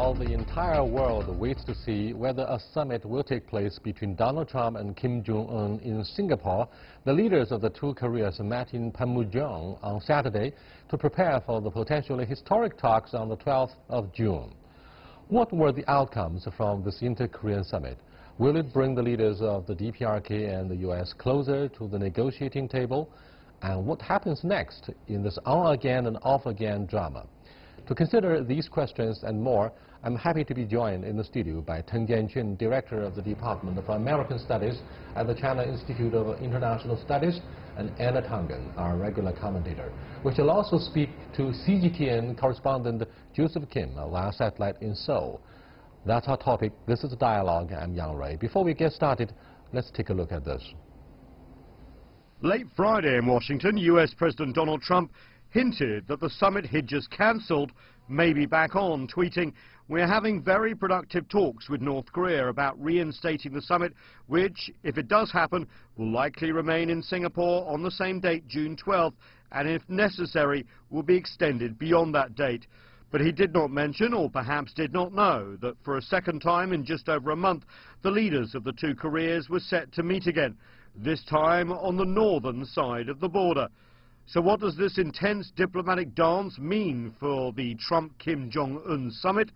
While the entire world waits to see whether a summit will take place between Donald Trump and Kim Jong-un in Singapore, the leaders of the two Koreas met in Panmunjom on Saturday to prepare for the potentially historic talks on the 12th of June. What were the outcomes from this inter-Korean summit? Will it bring the leaders of the DPRK and the U.S. closer to the negotiating table? And what happens next in this on-again and off-again drama? To consider these questions and more, I'm happy to be joined in the studio by Teng Jianqun, Director of the Department of American Studies at the China Institute of International Studies, and Anna Tangen, our regular commentator. We shall also speak to CGTN correspondent Joseph Kim via satellite in Seoul. That's our topic. This is Dialogue. I'm Yang Rui. Before we get started, let's take a look at this. Late Friday in Washington, U.S. President Donald Trump hinted that the summit he'd just cancelled may be back on, tweeting, "We're having very productive talks with North Korea about reinstating the summit, which, if it does happen, will likely remain in Singapore on the same date, June 12th, and if necessary, will be extended beyond that date." But he did not mention, or perhaps did not know, that for a second time in just over a month, the leaders of the two Koreas were set to meet again, this time on the northern side of the border. So what does this intense diplomatic dance mean for the Trump-Kim Jong-un summit?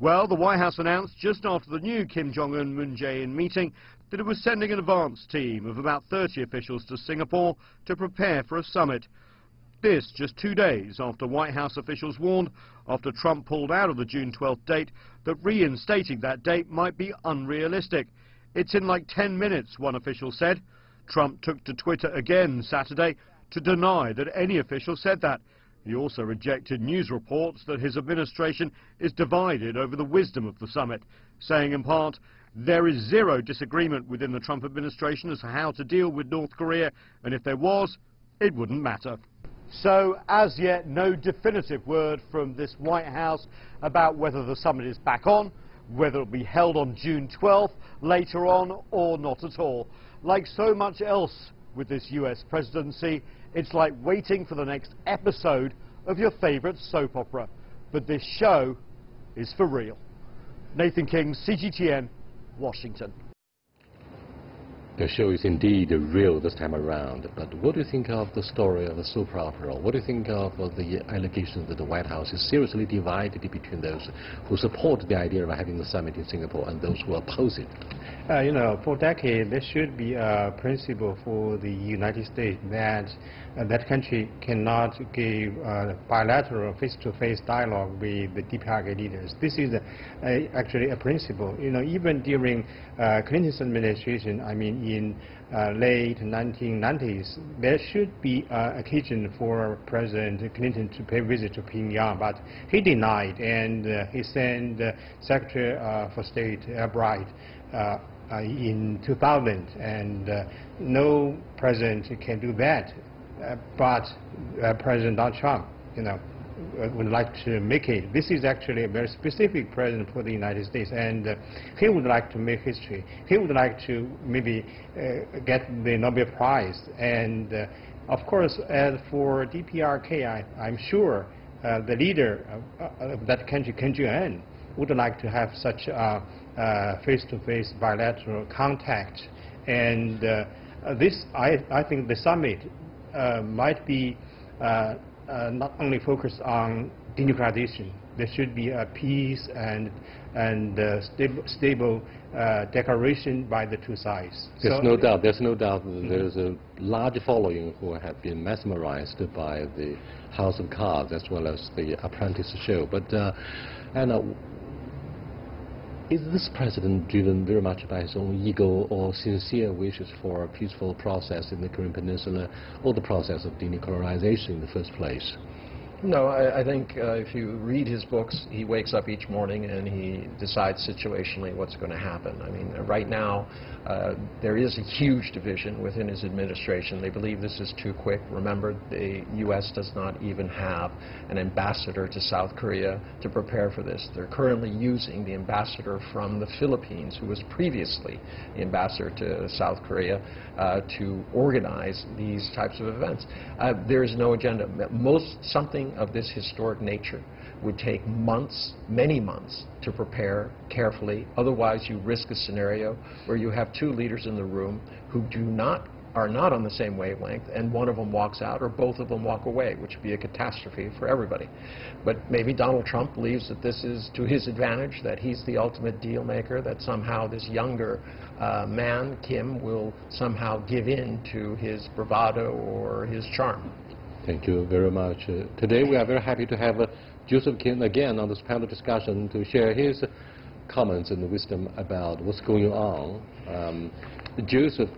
Well, the White House announced just after the new Kim Jong-un-Moon Jae-in meeting that it was sending an advance team of about 30 officials to Singapore to prepare for a summit. This just 2 days after White House officials warned, after Trump pulled out of the June 12th date, that reinstating that date might be unrealistic. It's in like 10 minutes, one official said. Trump took to Twitter again Saturday to deny that any official said that. He also rejected news reports that his administration is divided over the wisdom of the summit, saying in part, "There is zero disagreement within the Trump administration as to how to deal with North Korea, and if there was, it wouldn't matter." So, as yet, no definitive word from this White House about whether the summit is back on, whether it will be held on June 12th, later on, or not at all. Like so much else with this U.S. presidency, it's like waiting for the next episode of your favorite soap opera. But this show is for real. Nathan King, CGTN, Washington. The show is indeed real this time around, but what do you think of the story of the soap opera? What do you think of the allegations that the White House is seriously divided between those who support the idea of having the summit in Singapore and those who oppose it? You know, for decades, there should be a principle for the United States that that country cannot give bilateral face-to-face dialogue with the DPRK leaders. This is actually a principle. You know, even during Clinton's administration, I mean, in late 1990s, there should be occasion for President Clinton to pay a visit to Pyongyang, but he denied, and he sent Secretary for State Albright in 2000, and no president can do that, but President Donald Trump, you know, would like to make it. This is actually a very specific president for the United States, and he would like to make history. He would like to maybe get the Nobel Prize. And of course, as for DPRK, I'm sure the leader of that country, Kim Jong-un, would like to have such face-to-face bilateral contact. And this, I think the summit might be not only focused on democratization. There should be a peace and stable declaration by the two sides. There's no doubt that there's a large following who have been mesmerized by the House of Cards as well as the Apprentice show. But Anna, is this president driven very much by his own ego or sincere wishes for a peaceful process in the Korean Peninsula, or the process of denuclearization in the first place? No, I think if you read his books, he wakes up each morning and he decides situationally what's going to happen. I mean, right now, there is a huge division within his administration. They believe this is too quick. Remember, the U.S. does not even have an ambassador to South Korea to prepare for this. They're currently using the ambassador from the Philippines, who was previously the ambassador to South Korea, to organize these types of events. There is no agenda. Something of this historic nature would take months, many months, to prepare carefully. Otherwise, you risk a scenario where you have two leaders in the room who are not on the same wavelength, and one of them walks out or both of them walk away, which would be a catastrophe for everybody. But maybe Donald Trump believes that this is to his advantage, that he's the ultimate deal maker, that somehow this younger man, Kim, will somehow give in to his bravado or his charm. Thank you very much. Today we are very happy to have Joseph Kim again on this panel discussion to share his comments and wisdom about what's going on. Joseph,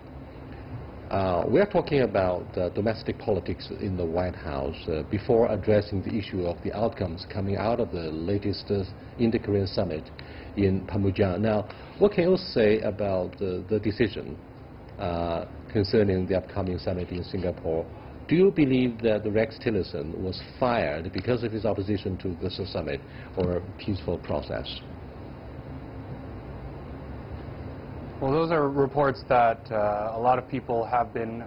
we are talking about domestic politics in the White House before addressing the issue of the outcomes coming out of the latest intra-Korean summit in Panmunjom. Now, what can you say about the decision concerning the upcoming summit in Singapore? Do you believe that Rex Tillerson was fired because of his opposition to this summit or a peaceful process? Well, those are reports that a lot of people have been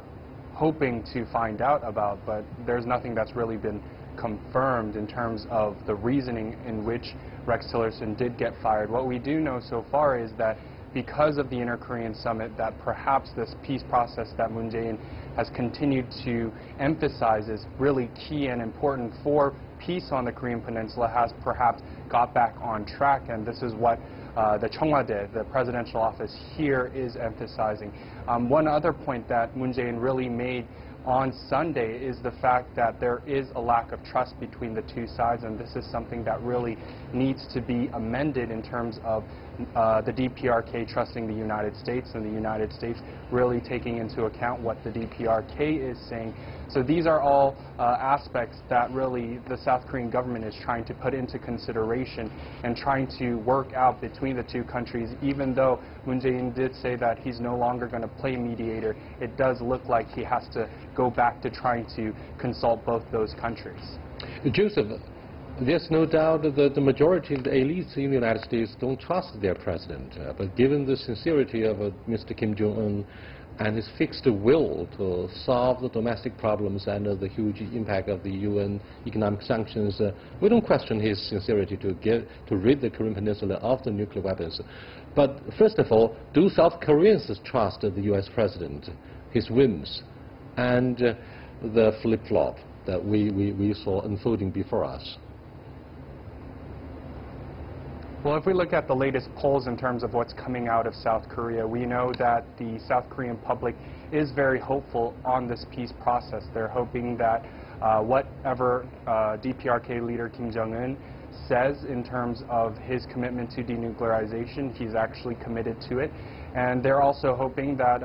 hoping to find out about, but there's nothing that's really been confirmed in terms of the reasoning in which Rex Tillerson did get fired. What we do know so far is that because of the inter-Korean summit, that perhaps this peace process that Moon Jae-in has continued to emphasize is really key and important for peace on the Korean Peninsula has perhaps got back on track, and this is what the Cheongwade, the presidential office here, is emphasizing. One other point that Moon Jae-in really made on Sunday is the fact that there is a lack of trust between the two sides, and this is something that really needs to be amended in terms of the DPRK trusting the United States and the United States really taking into account what the DPRK is saying. So these are all aspects that really the South Korean government is trying to put into consideration and trying to work out between the two countries. Even though Moon Jae-in did say that he's no longer going to play mediator, it does look like he has to go back to trying to consult both those countries. Joseph, there's no doubt that the majority of the elites in the United States don't trust their president. But given the sincerity of Mr. Kim Jong-un and his fixed will to solve the domestic problems and the huge impact of the UN economic sanctions, we don't question his sincerity to rid the Korean Peninsula of the nuclear weapons. But first of all, do South Koreans trust the U.S. president, his whims, and the flip-flop that we saw unfolding before us? Well, if we look at the latest polls in terms of what's coming out of South Korea, we know that the South Korean public is very hopeful on this peace process. They're hoping that whatever DPRK leader Kim Jong-un says in terms of his commitment to denuclearization, he's actually committed to it. And they're also hoping that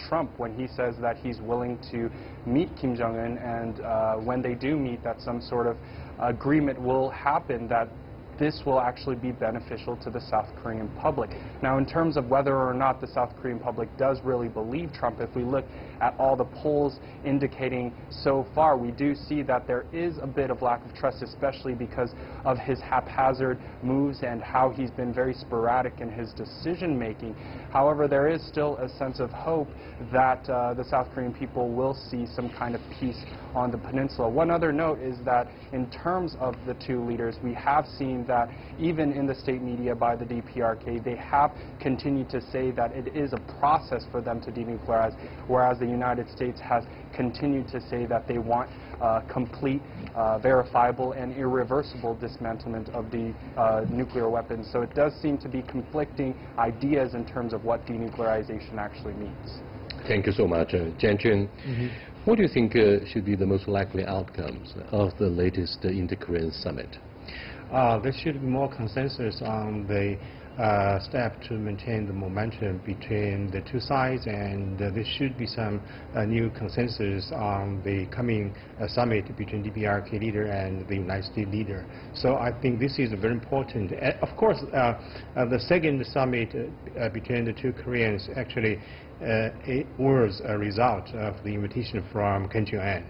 Trump, when he says that he's willing to meet Kim Jong-un, and when they do meet, that some sort of agreement will happen, that this will actually be beneficial to the South Korean public. Now, in terms of whether or not the South Korean public does really believe Trump, if we look at all the polls indicating so far, we do see that there is a bit of lack of trust, especially because of his haphazard moves and how he's been very sporadic in his decision-making. However, there is still a sense of hope that the South Korean people will see some kind of peace on the peninsula. One other note is that in terms of the two leaders, we have seen that even in the state media by the DPRK, they have continued to say that it is a process for them to denuclearize, whereas the United States has continued to say that they want complete, verifiable, and irreversible dismantlement of the nuclear weapons. So it does seem to be conflicting ideas in terms of what denuclearization actually means. Thank you so much. Jian-Jun, what do you think should be the most likely outcomes of the latest inter-Korean summit? There should be more consensus on the step to maintain the momentum between the two sides, and there should be some new consensus on the coming summit between DPRK leader and the United States leader. So I think this is very important. Of course, the second summit between the two Koreans actually it was a result of the invitation from Kim Jong-un.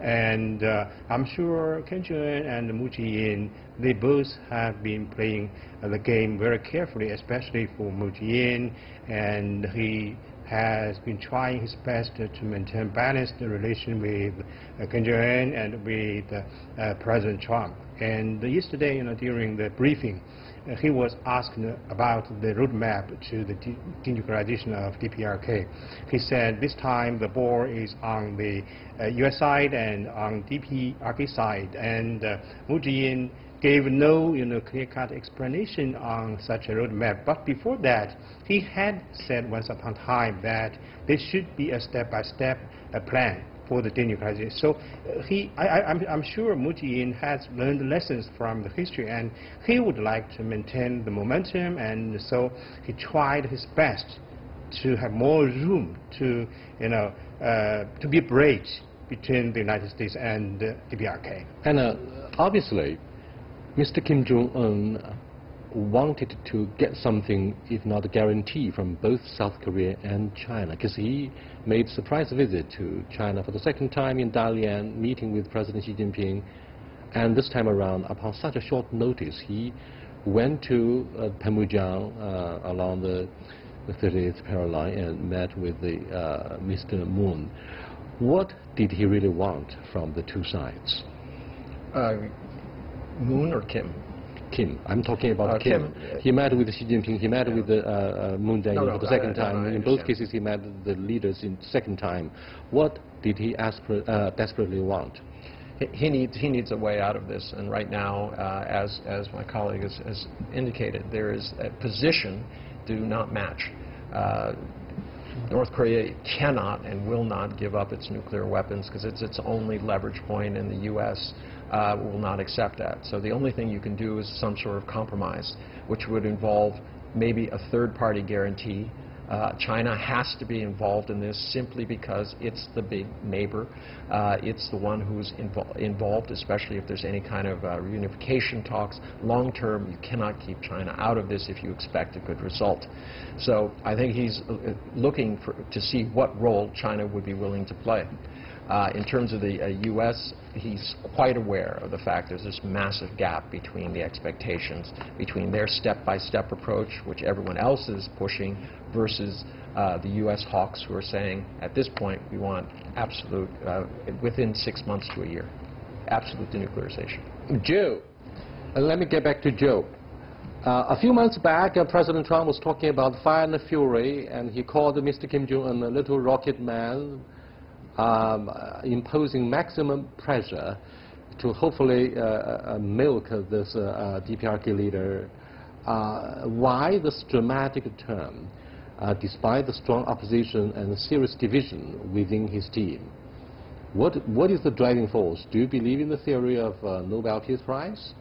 And I'm sure Kim Jong-un and Moon Jae-in, they both have been playing the game very carefully, especially for Moon Jae-in, and he has been trying his best to maintain balanced relation with Kim Jong-un and with President Trump. And yesterday, during the briefing, he was asked about the roadmap to the denuclearization of DPRK. He said this time the ball is on the U.S. side and on DPRK side, and Moon Jae-in gave no clear-cut explanation on such a roadmap. But before that, he had said once upon a time that there should be a step-by-step plan for the denuclearization. So I'm sure Moon Jae-in has learned lessons from the history, and he would like to maintain the momentum, and so he tried his best to have more room to be a bridge between the United States and DPRK. And obviously, Mr. Kim Jong-un wanted to get something, if not a guarantee, from both South Korea and China, because he made a surprise visit to China for the second time in Dalian, meeting with President Xi Jinping. And this time around, upon such a short notice, he went to Panmunjom along the 30th parallel line and met with Mr. Moon. What did he really want from the two sides? Moon or Kim? Kim. I'm talking about Kim. He met with Xi Jinping. He met with Moon Jae-in for the second time. In both cases, he met the leaders in second time. What did he desperately want? He needs a way out of this, and right now, as my colleague has indicated, there is a position do not match. North Korea cannot and will not give up its nuclear weapons because it's its only leverage point, and the U.S. Will not accept that. So the only thing you can do is some sort of compromise, which would involve maybe a third-party guarantee. China has to be involved in this simply because it's the big neighbor. It's the one who's involved, especially if there's any kind of reunification talks. Long-term, you cannot keep China out of this if you expect a good result. So I think he's looking to see what role China would be willing to play. In terms of the U.S., he's quite aware of the fact there's this massive gap between the expectations, between their step-by-step approach, which everyone else is pushing, versus the U.S. hawks who are saying, at this point, we want absolute, within 6 months to a year, absolute denuclearization. Joe, let me get back to Joe. A few months back, President Trump was talking about fire and fury, and he called Mr. Kim Jong-un a little rocket man, imposing maximum pressure to hopefully milk this DPRK leader. Why this dramatic term, despite the strong opposition and serious division within his team? What is the driving force? Do you believe in the theory of Nobel Peace Prize?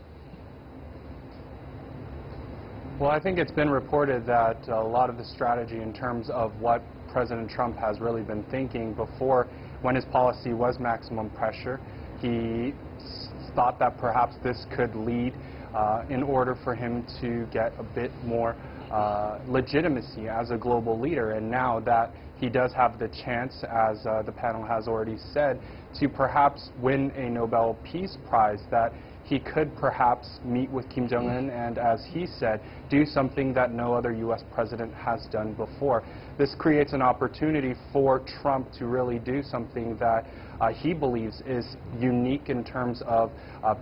Well, I think it's been reported that a lot of the strategy in terms of what President Trump has really been thinking before, when his policy was maximum pressure, he thought that perhaps this could lead in order for him to get a bit more legitimacy as a global leader. And now that he does have the chance, as the panel has already said, to perhaps win a Nobel Peace Prize, that he could perhaps meet with Kim Jong-un and, as he said, do something that no other U.S. president has done before. This creates an opportunity for Trump to really do something that he believes is unique in terms of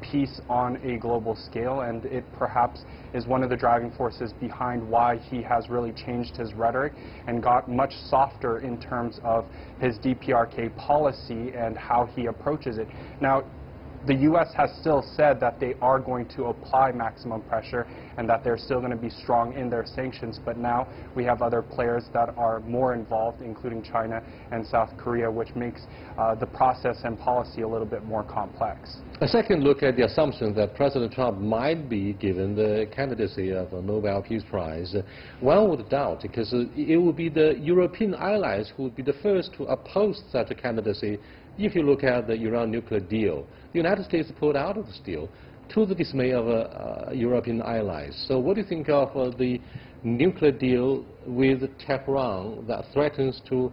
peace on a global scale, and it perhaps is one of the driving forces behind why he has really changed his rhetoric and got much softer in terms of his DPRK policy and how he approaches it. Now, the U.S. has still said that they are going to apply maximum pressure and that they're still going to be strong in their sanctions, but now we have other players that are more involved, including China and South Korea, which makes the process and policy a little bit more complex. A second look at the assumption that President Trump might be given the candidacy of a Nobel Peace Prize. One would doubt, because it would be the European allies who would be the first to oppose such a candidacy. If you look at the Iran nuclear deal, the United States pulled out of this deal to the dismay of European allies. So what do you think of the nuclear deal with Tehran that threatens to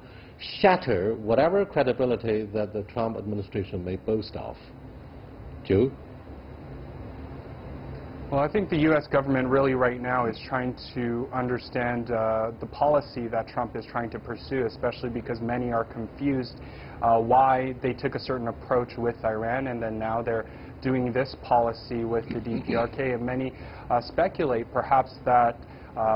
shatter whatever credibility that the Trump administration may boast of? Joe? Well, I think the U.S. government really right now is trying to understand the policy that Trump is trying to pursue, especially because many are confused why they took a certain approach with Iran and then now they're doing this policy with the DPRK. And many speculate perhaps that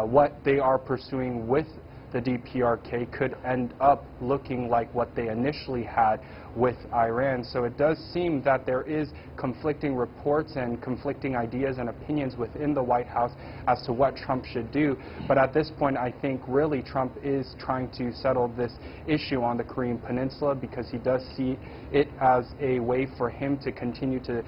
what they are pursuing with the DPRK could end up looking like what they initially had with Iran. So it does seem that there is conflicting reports and conflicting ideas and opinions within the White House as to what Trump should do. But at this point, I think really Trump is trying to settle this issue on the Korean Peninsula because he does see it as a way for him to continue to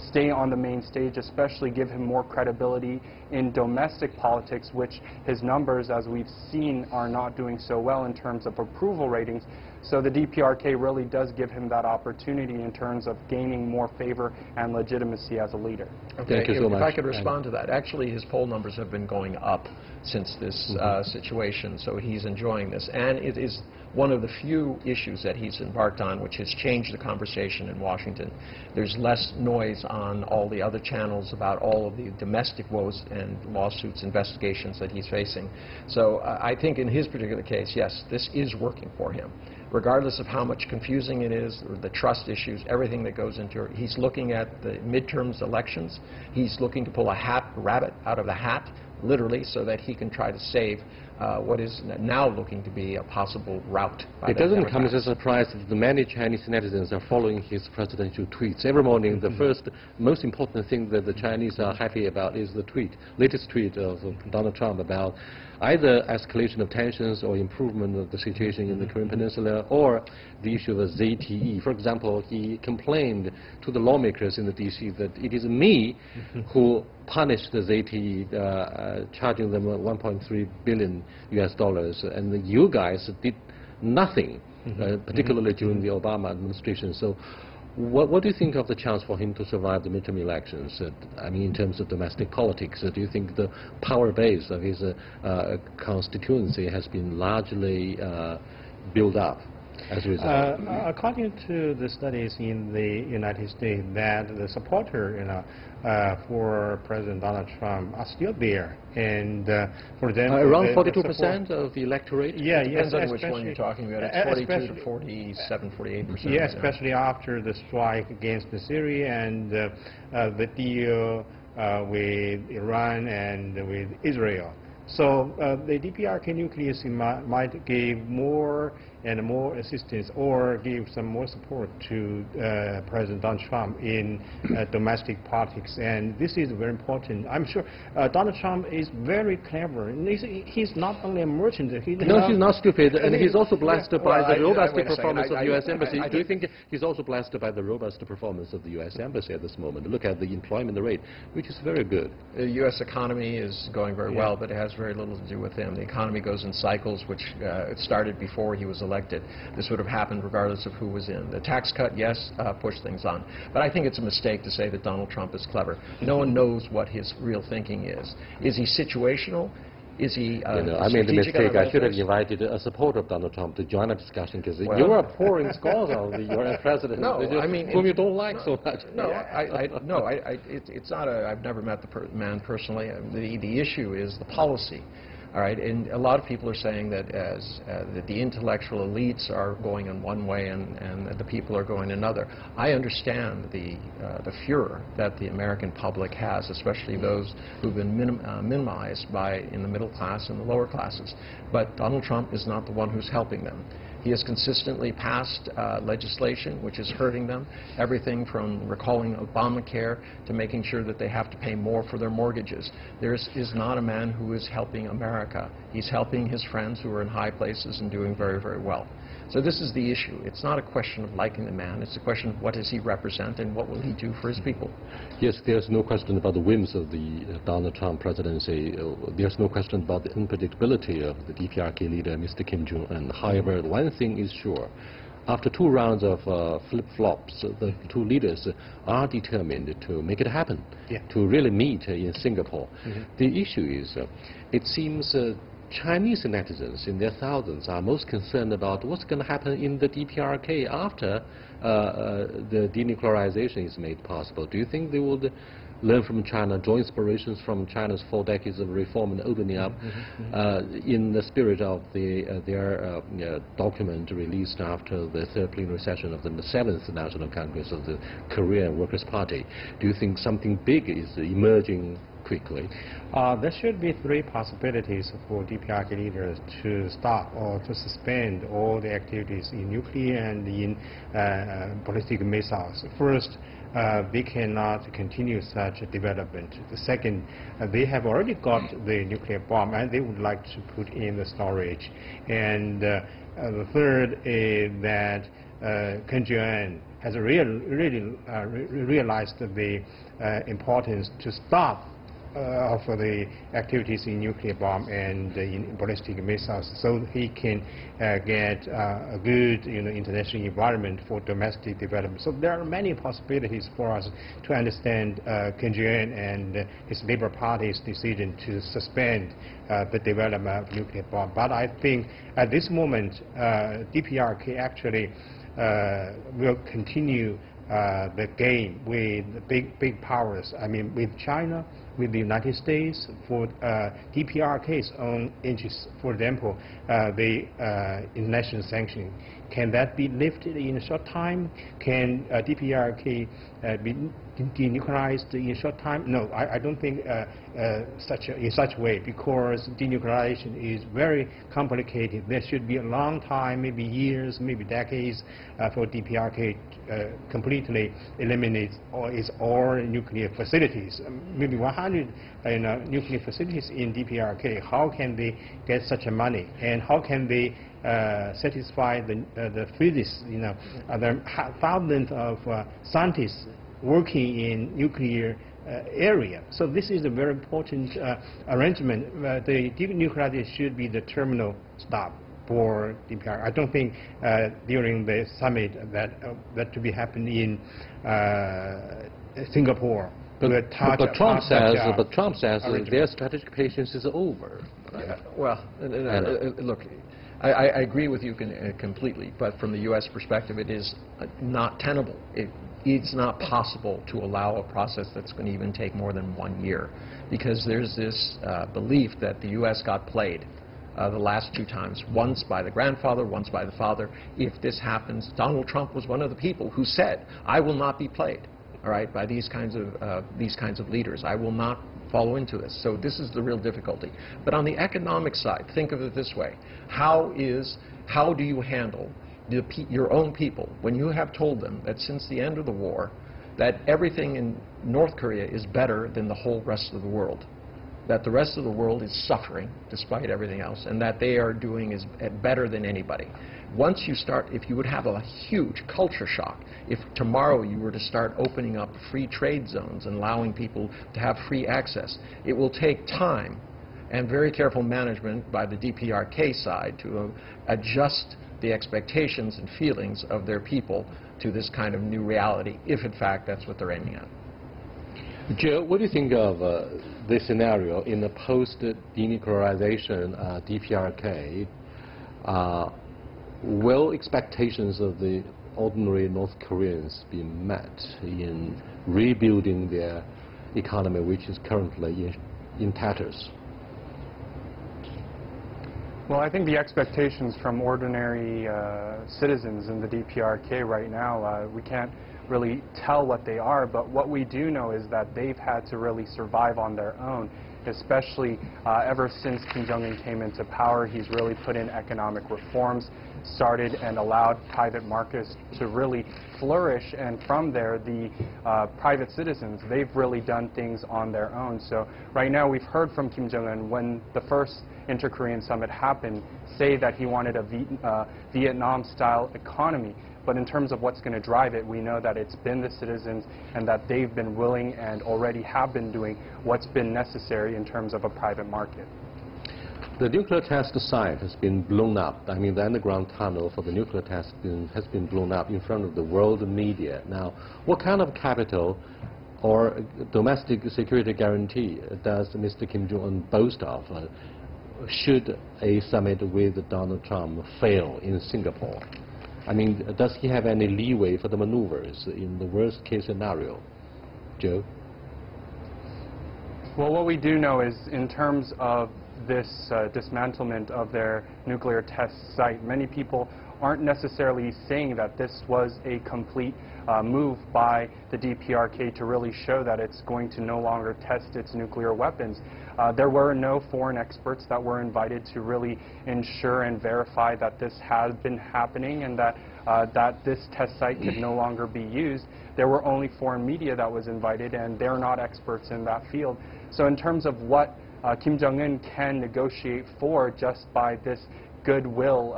stay on the main stage, especially give him more credibility in domestic politics, which his numbers, as we've seen, are not doing so well in terms of approval ratings. So the DPRK really does give him that opportunity in terms of gaining more favor and legitimacy as a leader. Okay. Thank you so much. If I could respond to that. Actually, his poll numbers have been going up since this situation, so he's enjoying this. And it is one of the few issues that he's embarked on which has changed the conversation in Washington. There's less noise on all the other channels about all of the domestic woes and lawsuits, investigations that he's facing. So I think in his particular case, yes, this is working for him. Regardless of how much confusing it is, or the trust issues, everything that goes into it, he's looking at the midterms elections. He's looking to pull a rabbit out of the hat, literally, so that he can try to save what is now looking to be a possible rout. It doesn't come as a surprise that the many Chinese netizens are following his presidential tweets. Every morning, the first, most important thing that the Chinese are happy about is the latest tweet of Donald Trump about either escalation of tensions or improvement of the situation in the Korean Peninsula or the issue of ZTE. For example, he complained to the lawmakers in the D.C. that it is me who punished the ZTE, charging them $1.3 billion US dollars, and you guys did nothing, particularly during the Obama administration. So what do you think of the chance for him to survive the midterm elections? I mean, in terms of domestic politics, do you think the power base of his constituency has been largely built up as a result? According to the studies in the United States, that the supporter, for President Donald Trump are still there, and for them around 42% of the electorate. Yeah, depends on which one you're talking about. It's 42 to 47, 48%. Yeah, especially after the strike against Syria and the deal with Iran and with Israel. So the DPRK nucleus might give more and more assistance or give some more support to President Donald Trump in domestic politics, and this is very important. I'm sure Donald Trump is very clever. And he's not only a merchant. He's not stupid, and he's also blessed by the robust performance of the U.S. Embassy. Do you think he's also blessed by the robust performance of the U.S. Embassy at this moment? Look at the employment rate, which is very good. The U.S. economy is going very well, but it has very little to do with him. The economy goes in cycles, which it started before he was elected. This would have happened regardless of who was in. The tax cut, yes, pushed things on. But I think it's a mistake to say that Donald Trump is clever. No one knows what his real thinking is. Is he situational? Is he I made the mistake. I should have invited a supporter of Donald Trump to join the discussion, because you are pouring scores on your president, whom you don't like so much. No, it's not I've never met the man personally. The issue is the policy. All right, and a lot of people are saying that that the intellectual elites are going in one way and the people are going another. I understand the furor that the American public has, especially those who've been minimized in the middle class and the lower classes. But Donald Trump is not the one who's helping them. He has consistently passed legislation which is hurting them, everything from recalling Obamacare to making sure that they have to pay more for their mortgages. There is not a man who is helping America. He's helping his friends who are in high places and doing very, very well. So this is the issue. It's not a question of liking the man. It's a question of what does he represent and what will he do for his people. Yes, there's no question about the whims of the Donald Trump presidency. There's no question about the unpredictability of the DPRK leader, Mr. Kim Jong-un. However, one thing is sure. After 2 rounds of flip-flops, the 2 leaders are determined to make it happen, to really meet in Singapore. The issue is, it seems Chinese netizens in their thousands are most concerned about what's going to happen in the DPRK after the denuclearization is made possible. Do you think they would learn from China, draw inspirations from China's 4 decades of reform and opening up, in the spirit of their document released after the third plenary session of the 7th National Congress of the Korean Workers' Party? Do you think something big is emerging quickly? There should be 3 possibilities for DPRK leaders to stop or to suspend all the activities in nuclear and in ballistic missiles. First, they cannot continue such a development. The second, they have already got the nuclear bomb and they would like to put in the storage. And the third is that Kim Jong-un has really realized the importance to stop of the activities in nuclear bomb and in ballistic missiles, so he can get a good international environment for domestic development. So there are many possibilities for us to understand Kim Jong-un and his Labour Party's decision to suspend the development of nuclear bomb. But I think at this moment DPRK actually will continue the game with big powers. I mean, with China, with the United States, for DPRK's own interests. For example, the international sanctioning. Can that be lifted in a short time? Can DPRK be denuclearized in a short time? No, I don't think in such way, because denuclearization is very complicated. There should be a long time, maybe years, maybe decades, for DPRK completely eliminate all nuclear facilities. Maybe 100 nuclear facilities in DPRK. How can they get such a money? And how can they satisfy the physicists? There are thousands of scientists working in nuclear area. So this is a very important arrangement. The denuclearization should be the terminal stop for DPRK. I don't think during the summit that to be happening in Singapore. But Trump says their strategic patience is over. Well, look, I agree with you completely, but from the U.S. perspective, it is not tenable. It's not possible to allow a process that's going to even take more than 1 year, because there's this belief that the U.S. got played the last 2 times, once by the grandfather, once by the father. If this happens, Donald Trump was one of the people who said, "I will not be played, all right, by these kinds of leaders. I will not follow into this." So this is the real difficulty. But on the economic side, think of it this way: how do you handle your own people when you have told them that since the end of the war that everything in North Korea is better than the whole rest of the world, that the rest of the world is suffering despite everything else, and that they are doing better than anybody? Once you start, if you would have a huge culture shock, if tomorrow you were to start opening up free trade zones and allowing people to have free access, it will take time and very careful management by the DPRK side to adjust the expectations and feelings of their people to this kind of new reality, if in fact that's what they're aiming at. Joe, what do you think of this scenario in the post-denuclearization DPRK? Will expectations of the ordinary North Koreans be met in rebuilding their economy, which is currently in tatters? Well, I think the expectations from ordinary citizens in the DPRK right now, we can't really tell what they are, but what we do know is that they've had to really survive on their own, especially ever since Kim Jong-un came into power. He's really put in economic reforms, started and allowed private markets to really flourish, and from there the private citizens, they've really done things on their own. So right now we've heard from Kim Jong-un, when the first intra-Korean summit happened, say that he wanted a Vietnam-style economy. But in terms of what's going to drive it, we know that it's been the citizens, and that they've been willing and already have been doing what's been necessary in terms of a private market. The nuclear test site has been blown up. I mean, the underground tunnel for the nuclear test has been blown up in front of the world media. Now, what kind of capital or domestic security guarantee does Mr. Kim Jong-un boast of should a summit with Donald Trump fail in Singapore? I mean, does he have any leeway for the maneuvers in the worst-case scenario? Joe? Well, what we do know is in terms of this dismantlement of their nuclear test site, many people aren't necessarily saying that this was a complete move by the DPRK to really show that it's going to no longer test its nuclear weapons. There were no foreign experts that were invited to really ensure and verify that this had been happening and that this test site could no longer be used. There were only foreign media that was invited, and they're not experts in that field. So in terms of what Kim Jong-un can negotiate for just by this goodwill,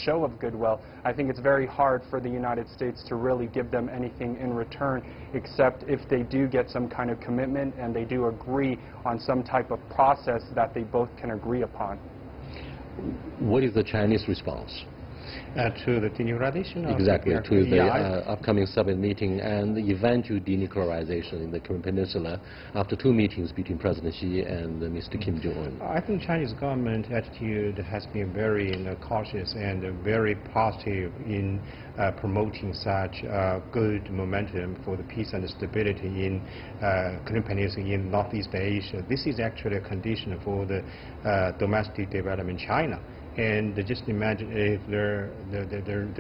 show of goodwill, I think it's very hard for the United States to really give them anything in return, except if they do get some kind of commitment and they do agree on some type of process that they both can agree upon. What is the Chinese response? To the denuclearization? Exactly, to the upcoming summit meeting and the eventual denuclearization in the Korean Peninsula after 2 meetings between President Xi and Mr. Kim Jong-un. I think Chinese government attitude has been very cautious and very positive in promoting such good momentum for the peace and stability in Korean Peninsula in Northeast Asia. This is actually a condition for the domestic development in China. And just imagine if there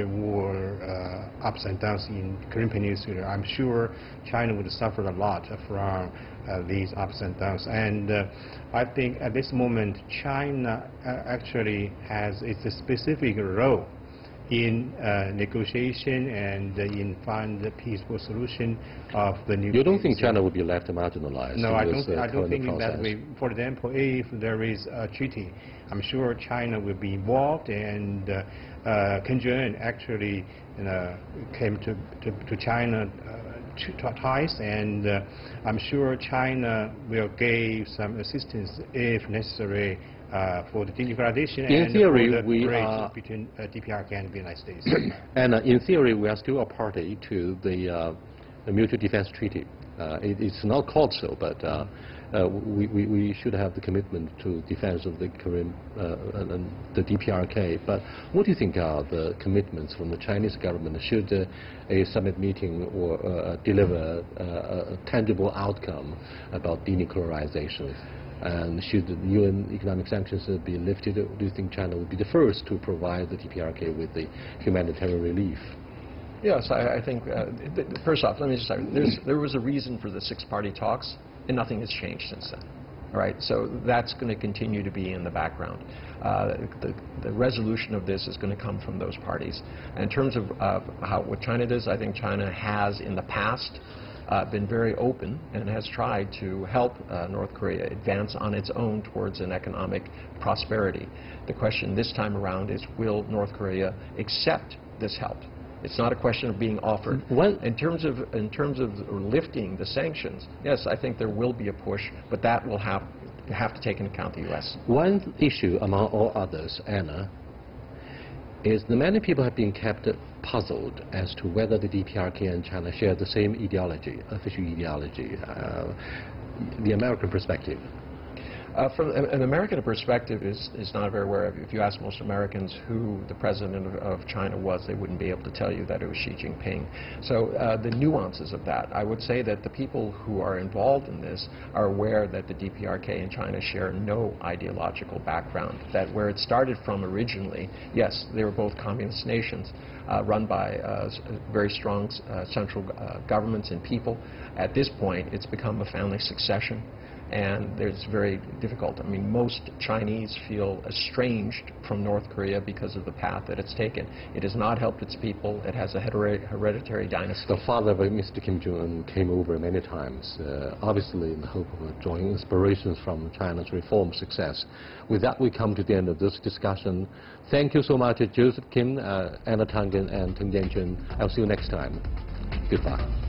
were ups and downs in Korean Peninsula. I'm sure China would suffer a lot from these ups and downs. And I think at this moment, China actually has its specific role in negotiation and in find a peaceful solution of the nuclear. You don't think China would be left marginalized? No, I don't think that way. For example, if there is a treaty, I'm sure China will be involved, and Kim Jong-un actually came to China twice, and I'm sure China will give some assistance if necessary for the denuclearization and theory, for the break between DPRK and the United States. And in theory, we are still a party to the Mutual Defense Treaty. It's not called so, but we should have the commitment to defense of the Korean and the DPRK. But what do you think are the commitments from the Chinese government? Should a summit meeting or deliver a tangible outcome about denuclearization? And should the UN economic sanctions be lifted, do you think China would be the first to provide the DPRK with the humanitarian relief? Yes, I think, first off, let me just say, there was a reason for the 6-party talks, and nothing has changed since then. All right, so that's going to continue to be in the background. The resolution of this is going to come from those parties. And in terms of what China does, I think China has in the past been very open and has tried to help North Korea advance on its own towards an economic prosperity. The question this time around is, will North Korea accept this help? It's not a question of being offered. In terms of lifting the sanctions, yes, I think there will be a push, but that will have to take into account the U.S. One issue among all others, Anna, is that many people have been kept puzzled as to whether the DPRK and China share the same ideology, official ideology, the American perspective. From an American perspective is not very aware of. If you ask most Americans who the president of China was, they wouldn't be able to tell you that it was Xi Jinping. So the nuances of that, I would say that the people who are involved in this are aware that the DPRK and China share no ideological background, that where it started from originally, yes, they were both communist nations run by very strong central governments and people. At this point, it's become a family succession. And it's very difficult. I mean, most Chinese feel estranged from North Korea because of the path that it's taken. It has not helped its people. It has a hereditary dynasty. The father of Mr. Kim Jong-un came over many times, obviously in the hope of drawing inspirations from China's reform success. With that, we come to the end of this discussion. Thank you so much, Joseph Kim, Anna Tangen, and Tim Yanchen. I'll see you next time. Goodbye.